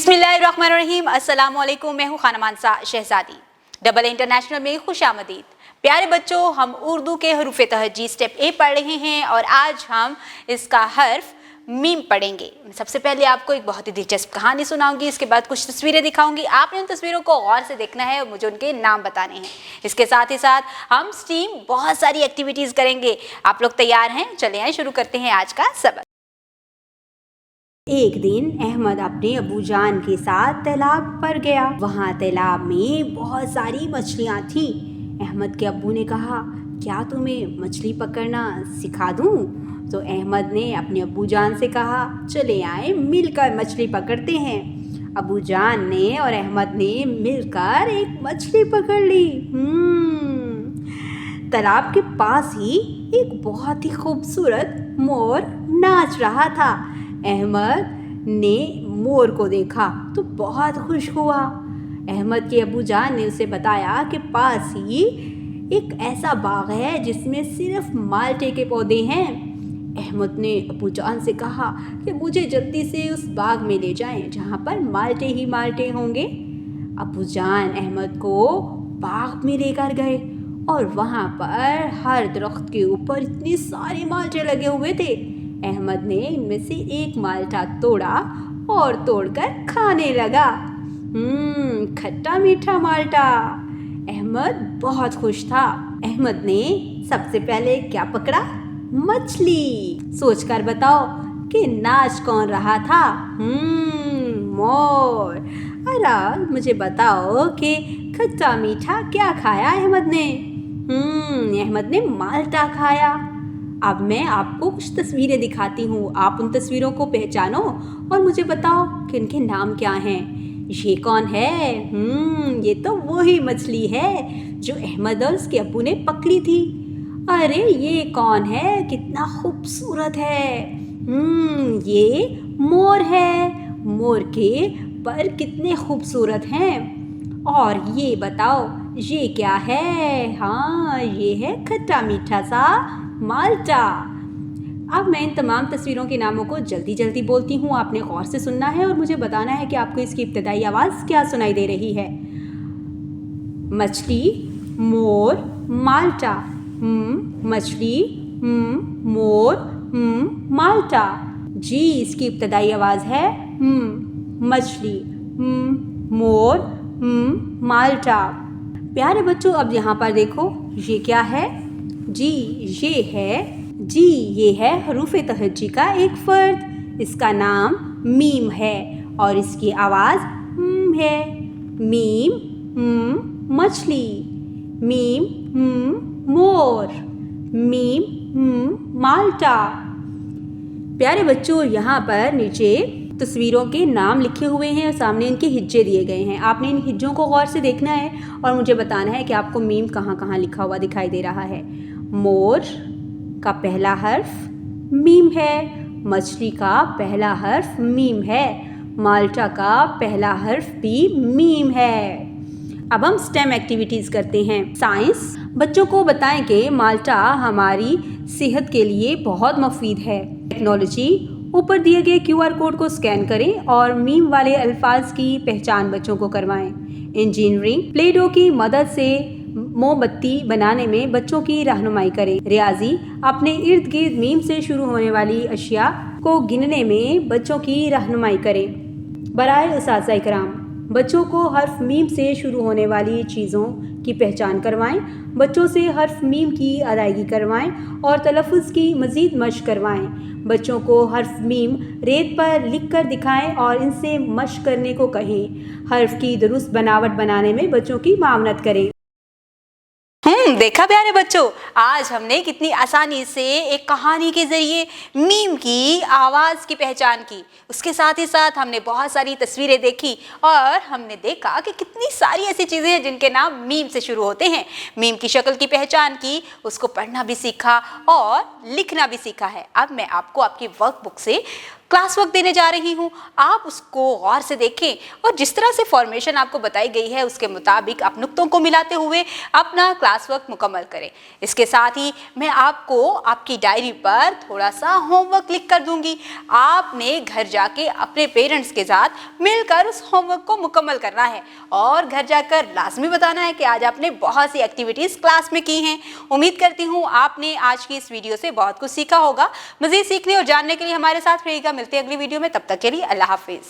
बिस्मिल्लाहिर्रहमानिर्रहीम। अस्सलाम वालेकुम। मैं हूँ खाना मानसा शहजादी। डबल इंटरनेशनल में खुशामदीद। प्यारे बच्चों, हम उर्दू के हरूफ तहज्जी स्टेप ए पढ़ रहे हैं और आज हम इसका हर्फ मीम पढ़ेंगे। सबसे पहले आपको एक बहुत ही दिलचस्प कहानी सुनाऊंगी, इसके बाद कुछ तस्वीरें दिखाऊंगी। आपने उन तस्वीरों को गौर से देखना है और मुझे उनके नाम बताने हैं। इसके साथ ही साथ हम स्टीम बहुत सारी एक्टिविटीज़ करेंगे। आप लोग तैयार हैं? चले आए, शुरू करते हैं आज का सबक। एक दिन अहमद अपने अबू जान के साथ तालाब पर गया। वहाँ तालाब में बहुत सारी मछलियाँ थीं। अहमद के अब्बू ने कहा, क्या तुम्हें मछली पकड़ना सिखा दूँ? तो अहमद ने अपने अबू जान से कहा, चले आए मिलकर मछली पकड़ते हैं। अबू जान ने और अहमद ने मिलकर एक मछली पकड़ ली। तालाब के पास ही एक बहुत ही खूबसूरत मोर नाच रहा था। अहमद ने मोर को देखा तो बहुत खुश हुआ। अहमद के अबू जान ने उसे बताया कि पास ही एक ऐसा बाग है जिसमें सिर्फ माल्टे के पौधे हैं। अहमद ने अबू जान से कहा कि मुझे जल्दी से उस बाग में ले जाएं जहाँ पर माल्टे ही माल्टे होंगे। अबू जान अहमद को बाग में लेकर गए और वहाँ पर हर दरख्त के ऊपर इतने सारे माल्टे लगे हुए थे। अहमद ने इनमें से एक माल्टा तोड़ा और तोड़कर खाने लगा। खट्टा मीठा माल्टा। अहमद बहुत खुश था। अहमद ने सबसे पहले क्या पकड़ा? मछली। सोचकर बताओ कि नाच कौन रहा था? मोर। अरे मुझे बताओ कि खट्टा मीठा क्या खाया अहमद ने? अहमद ने माल्टा खाया। अब मैं आपको कुछ तस्वीरें दिखाती हूँ, आप उन तस्वीरों को पहचानो और मुझे बताओ कि इनके नाम क्या हैं। ये कौन है? ये तो वही मछली है जो अहमद और उसके अब्बू ने पकड़ी थी। अरे ये कौन है? कितना खूबसूरत है। ये मोर है। मोर के पर कितने खूबसूरत हैं। और ये बताओ ये क्या है? हाँ, ये है खट्टा मीठा सा माल्टा। अब मैं इन तमाम तस्वीरों के नामों को जल्दी जल्दी बोलती हूँ, आपने गौर से सुनना है और मुझे बताना है कि आपको इसकी इब्तदाई आवाज़ क्या सुनाई दे रही है। मछली, मोर, माल्टा। मछली, मोर, माल्टा। जी, इसकी इब्तदाई आवाज़ है मछली, मोर, माल्टा। प्यारे बच्चों, अब यहाँ पर देखो, ये क्या है? जी, ये है हरूफ तहज्जी का एक फ़र्द। इसका नाम मीम है और इसकी आवाज़ है। मीम मछली, मीम मोर, मीम माल्टा। प्यारे बच्चों, यहाँ पर नीचे तस्वीरों के नाम लिखे हुए हैं और सामने इनके हिज्जे दिए गए हैं। आपने इन हिज्जों को गौर से देखना है और मुझे बताना है कि आपको मीम कहाँ कहाँ लिखा हुआ दिखाई दे रहा है। मोर का पहला हर्फ मीम है, मछली का पहला हर्फ मीम है, माल्टा का पहला हर्फ भी मीम है। अब हम स्टेम एक्टिविटीज़ करते हैं। साइंस। बच्चों को बताएं कि माल्टा हमारी सेहत के लिए बहुत मुफीद है। टेक्नोलॉजी। ऊपर दिए गए QR कोड को स्कैन करें और मीम वाले अल्फाज की पहचान बच्चों को करवाएं। इंजीनियरिंग। प्ले डो की मदद से मोमबत्ती बनाने में बच्चों की रहनुमाई करें। रियाजी। अपने इर्द गिर्द मीम से शुरू होने वाली अशिया को गिनने में बच्चों की रहनुमाई करें। बराए उस्ताज़ इकराम, बच्चों को हर्फ मीम से शुरू होने वाली चीज़ों की पहचान करवाएं। बच्चों से हर्फ मीम की अदायगी करवाएं और तलफ़्फ़ुज़ की मज़ीद मश्क करवाएं। बच्चों को हर्फ मीम रेत पर लिख कर दिखाएं और इनसे मश्क करने को कहें। हर्फ की दुरुस्त बनावट बनाने में बच्चों की मावनत करें। देखा प्यारे बच्चों, आज हमने कितनी आसानी से एक कहानी के जरिए मीम की आवाज़ की पहचान की। उसके साथ ही साथ हमने बहुत सारी तस्वीरें देखी और हमने देखा कि कितनी सारी ऐसी चीज़ें हैं जिनके नाम मीम से शुरू होते हैं। मीम की शक्ल की पहचान की, उसको पढ़ना भी सीखा और लिखना भी सीखा है। अब मैं आपको आपकी वर्कबुक से क्लास वर्क देने जा रही हूँ, आप उसको गौर से देखें और जिस तरह से फॉर्मेशन आपको बताई गई है उसके मुताबिक आप नुक्तों को मिलाते हुए अपना क्लास वर्क मुकम्मल करें। इसके साथ ही मैं आपको आपकी डायरी पर थोड़ा सा होमवर्क लिख कर दूंगी। आपने घर जाके अपने पेरेंट्स के साथ मिलकर उस होमवर्क को मुकम्मल करना है और घर जाकर लाजमी बताना है कि आज आपने बहुत सी एक्टिविटीज़ क्लास में की हैं। उम्मीद करती हूँ आपने आज की इस वीडियो से बहुत कुछ सीखा होगा। मज़ीद सीखने और जानने के लिए हमारे साथ रहिएगा। मिलते हैं अगली वीडियो में, तब तक के लिए अल्लाह हाफिज़।